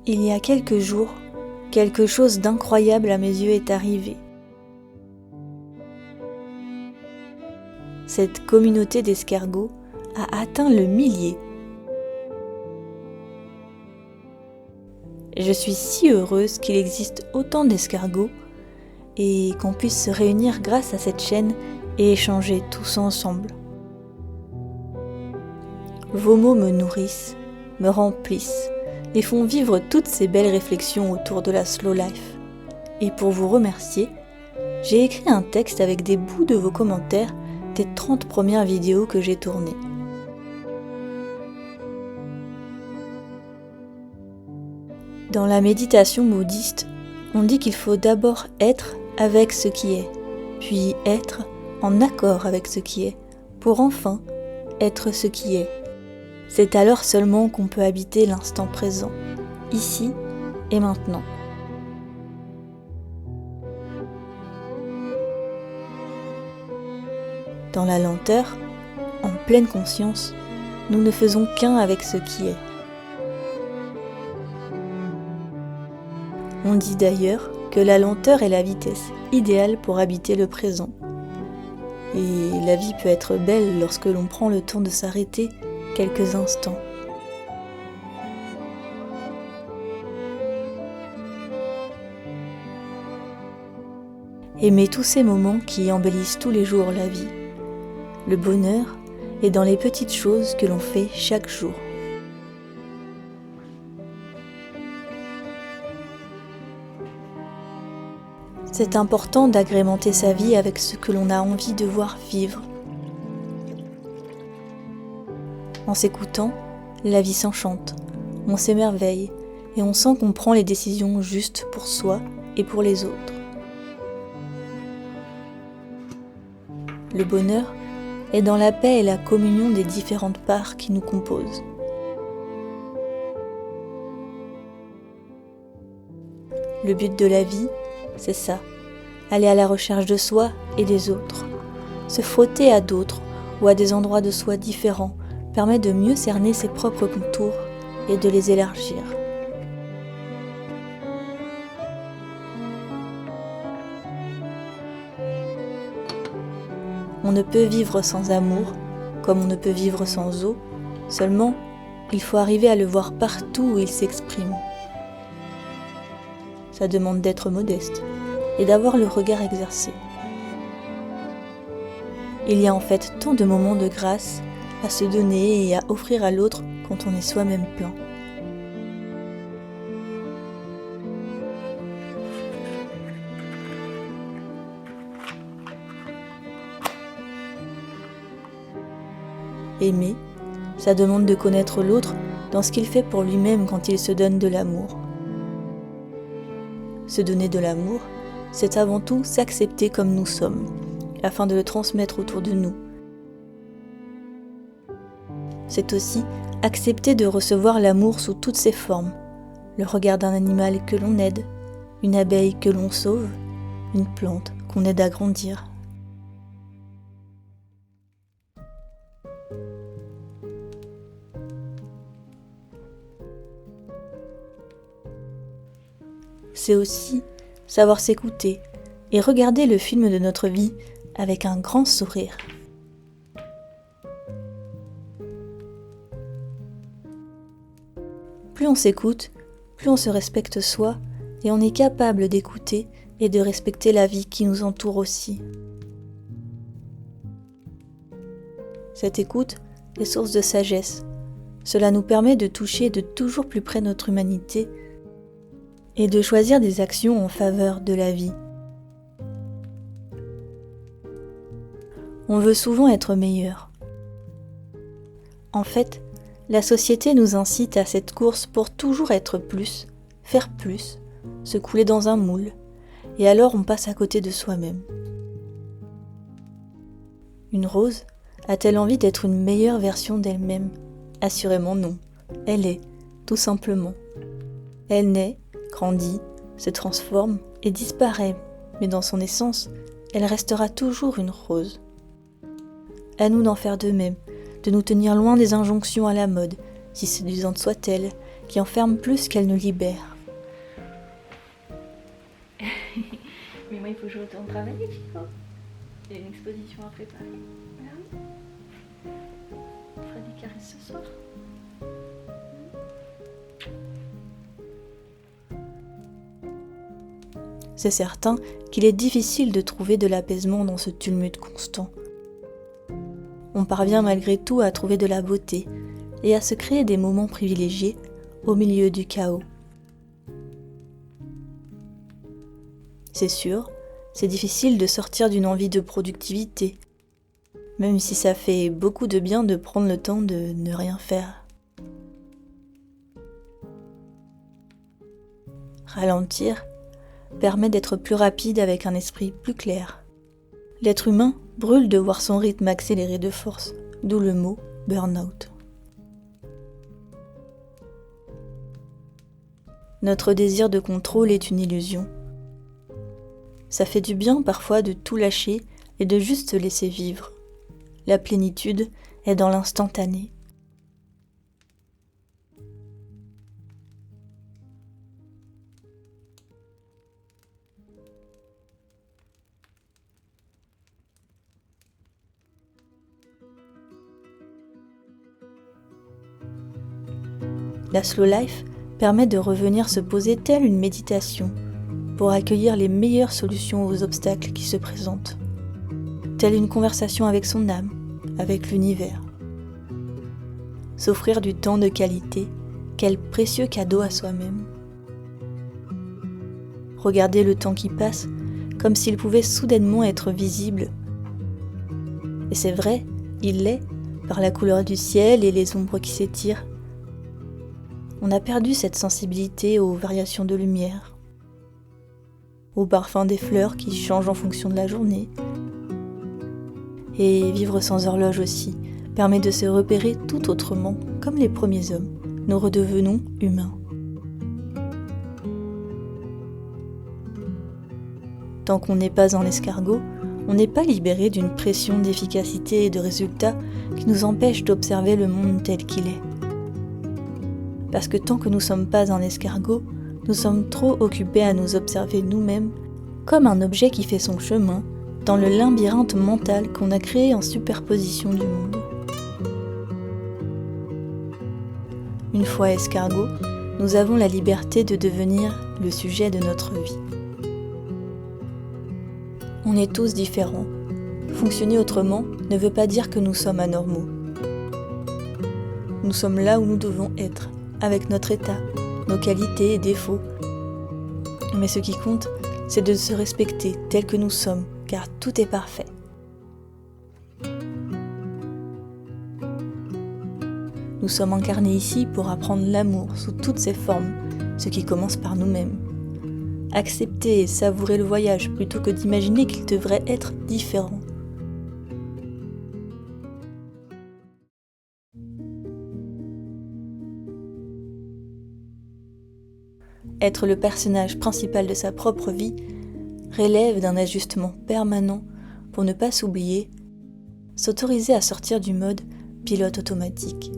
Il y a quelques jours, quelque chose d'incroyable à mes yeux est arrivé. Cette communauté d'escargots a atteint le millier. Je suis si heureuse qu'il existe autant d'escargots et qu'on puisse se réunir grâce à cette chaîne et échanger tous ensemble. Vos mots me nourrissent, me remplissent et font vivre toutes ces belles réflexions autour de la slow life. Et pour vous remercier, j'ai écrit un texte avec des bouts de vos commentaires des 30 premières vidéos que j'ai tournées. Dans la méditation bouddhiste, on dit qu'il faut d'abord être avec ce qui est, puis être en accord avec ce qui est, pour enfin être ce qui est. C'est alors seulement qu'on peut habiter l'instant présent, ici et maintenant. Dans la lenteur, en pleine conscience, nous ne faisons qu'un avec ce qui est. On dit d'ailleurs que la lenteur est la vitesse idéale pour habiter le présent. Et la vie peut être belle lorsque l'on prend le temps de s'arrêter quelques instants. Aimez tous ces moments qui embellissent tous les jours la vie. Le bonheur est dans les petites choses que l'on fait chaque jour. C'est important d'agrémenter sa vie avec ce que l'on a envie de voir vivre. En s'écoutant, la vie s'enchante, on s'émerveille et on sent qu'on prend les décisions justes pour soi et pour les autres. Le bonheur est dans la paix et la communion des différentes parts qui nous composent. Le but de la vie, c'est ça, aller à la recherche de soi et des autres. Se frotter à d'autres ou à des endroits de soi différents permet de mieux cerner ses propres contours et de les élargir. On ne peut vivre sans amour, comme on ne peut vivre sans eau, seulement il faut arriver à le voir partout où il s'exprime. Ça demande d'être modeste et d'avoir le regard exercé. Il y a en fait tant de moments de grâce à se donner et à offrir à l'autre quand on est soi-même plein. Aimer, ça demande de connaître l'autre dans ce qu'il fait pour lui-même quand il se donne de l'amour. Se donner de l'amour, c'est avant tout s'accepter comme nous sommes, afin de le transmettre autour de nous. C'est aussi accepter de recevoir l'amour sous toutes ses formes, le regard d'un animal que l'on aide, une abeille que l'on sauve, une plante qu'on aide à grandir. C'est aussi savoir s'écouter et regarder le film de notre vie avec un grand sourire. Plus on s'écoute, plus on se respecte soi et on est capable d'écouter et de respecter la vie qui nous entoure aussi. Cette écoute est source de sagesse. Cela nous permet de toucher de toujours plus près notre humanité et de choisir des actions en faveur de la vie. On veut souvent être meilleur. En fait, la société nous incite à cette course pour toujours être plus, faire plus, se couler dans un moule, et alors on passe à côté de soi-même. Une rose a-t-elle envie d'être une meilleure version d'elle-même ? Assurément non. Elle est, tout simplement. Elle naît, grandit, se transforme et disparaît, mais dans son essence, elle restera toujours une rose. À nous d'en faire de même, de nous tenir loin des injonctions à la mode, si séduisantes soient-elles, qui enferme plus qu'elle ne libère. Mais moi, il faut que je retourne travailler, Chico. Il y a une exposition à préparer. Ah oui. On fera des caresses ce soir. C'est certain qu'il est difficile de trouver de l'apaisement dans ce tumulte constant. On parvient malgré tout à trouver de la beauté et à se créer des moments privilégiés au milieu du chaos. C'est sûr, c'est difficile de sortir d'une envie de productivité, même si ça fait beaucoup de bien de prendre le temps de ne rien faire. Ralentir permet d'être plus rapide avec un esprit plus clair. L'être humain brûle de voir son rythme accélérer de force, d'où le mot burn-out. Notre désir de contrôle est une illusion. Ça fait du bien parfois de tout lâcher et de juste se laisser vivre. La plénitude est dans l'instantané. La slow life permet de revenir se poser telle une méditation pour accueillir les meilleures solutions aux obstacles qui se présentent, telle une conversation avec son âme, avec l'univers. S'offrir du temps de qualité, quel précieux cadeau à soi-même. Regarder le temps qui passe comme s'il pouvait soudainement être visible. Et c'est vrai, il l'est, par la couleur du ciel et les ombres qui s'étirent. On a perdu cette sensibilité aux variations de lumière, au parfum des fleurs qui changent en fonction de la journée. Et vivre sans horloge aussi permet de se repérer tout autrement, comme les premiers hommes. Nous redevenons humains. Tant qu'on n'est pas en escargot, on n'est pas libéré d'une pression d'efficacité et de résultats qui nous empêche d'observer le monde tel qu'il est. Parce que tant que nous ne sommes pas un escargot, nous sommes trop occupés à nous observer nous-mêmes comme un objet qui fait son chemin dans le labyrinthe mental qu'on a créé en superposition du monde. Une fois escargot, nous avons la liberté de devenir le sujet de notre vie. On est tous différents. Fonctionner autrement ne veut pas dire que nous sommes anormaux. Nous sommes là où nous devons être, avec notre état, nos qualités et défauts. Mais ce qui compte, c'est de se respecter tel que nous sommes, car tout est parfait. Nous sommes incarnés ici pour apprendre l'amour sous toutes ses formes, ce qui commence par nous-mêmes. Accepter et savourer le voyage plutôt que d'imaginer qu'il devrait être différent. Être le personnage principal de sa propre vie relève d'un ajustement permanent pour ne pas s'oublier, s'autoriser à sortir du mode pilote automatique.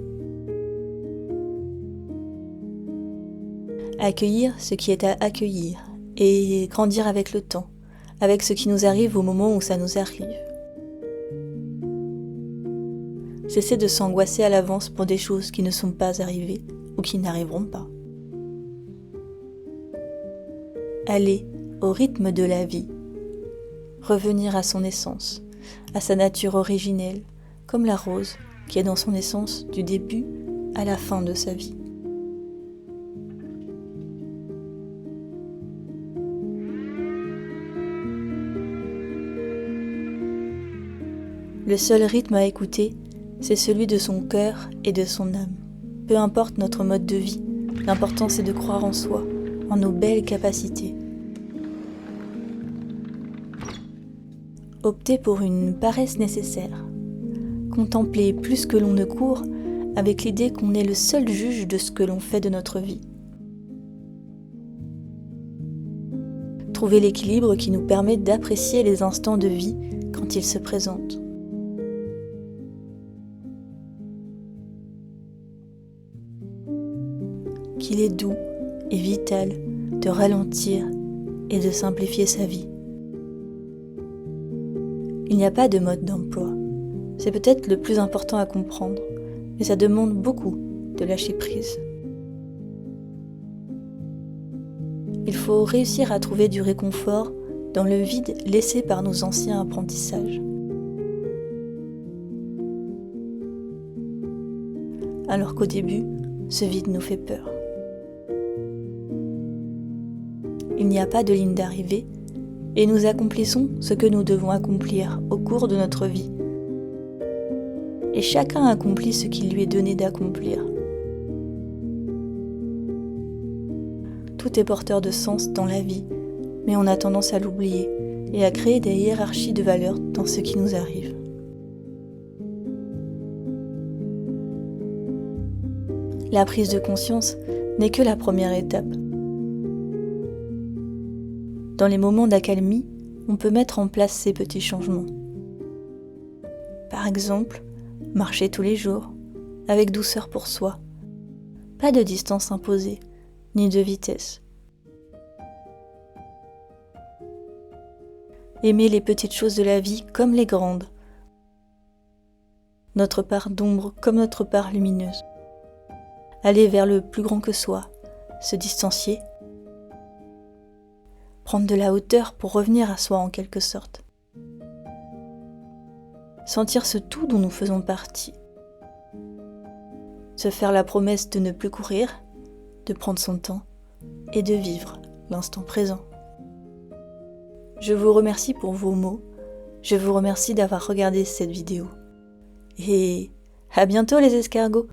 Accueillir ce qui est à accueillir et grandir avec le temps, avec ce qui nous arrive au moment où ça nous arrive. Cesser de s'angoisser à l'avance pour des choses qui ne sont pas arrivées ou qui n'arriveront pas. Aller au rythme de la vie, revenir à son essence, à sa nature originelle, comme la rose qui est dans son essence du début à la fin de sa vie. Le seul rythme à écouter, c'est celui de son cœur et de son âme. Peu importe notre mode de vie, l'important c'est de croire en soi, en nos belles capacités. Opter pour une paresse nécessaire. Contempler plus que l'on ne court, avec l'idée qu'on est le seul juge de ce que l'on fait de notre vie. Trouver l'équilibre qui nous permet d'apprécier les instants de vie quand ils se présentent. qu'il est doux et vital de ralentir et de simplifier sa vie. Il n'y a pas de mode d'emploi. C'est peut-être le plus important à comprendre, mais ça demande beaucoup de lâcher prise. Il faut réussir à trouver du réconfort dans le vide laissé par nos anciens apprentissages. Alors qu'au début, ce vide nous fait peur. Il n'y a pas de ligne d'arrivée et nous accomplissons ce que nous devons accomplir au cours de notre vie. Et chacun accomplit ce qu'il lui est donné d'accomplir. Tout est porteur de sens dans la vie, mais on a tendance à l'oublier et à créer des hiérarchies de valeurs dans ce qui nous arrive. La prise de conscience n'est que la première étape. Dans les moments d'accalmie, on peut mettre en place ces petits changements. Par exemple, marcher tous les jours, avec douceur pour soi. Pas de distance imposée, ni de vitesse. Aimer les petites choses de la vie comme les grandes. Notre part d'ombre comme notre part lumineuse. Aller vers le plus grand que soi, se distancier. Prendre de la hauteur pour revenir à soi en quelque sorte. Sentir ce tout dont nous faisons partie. Se faire la promesse de ne plus courir, de prendre son temps et de vivre l'instant présent. Je vous remercie pour vos mots, je vous remercie d'avoir regardé cette vidéo. Et à bientôt les escargots!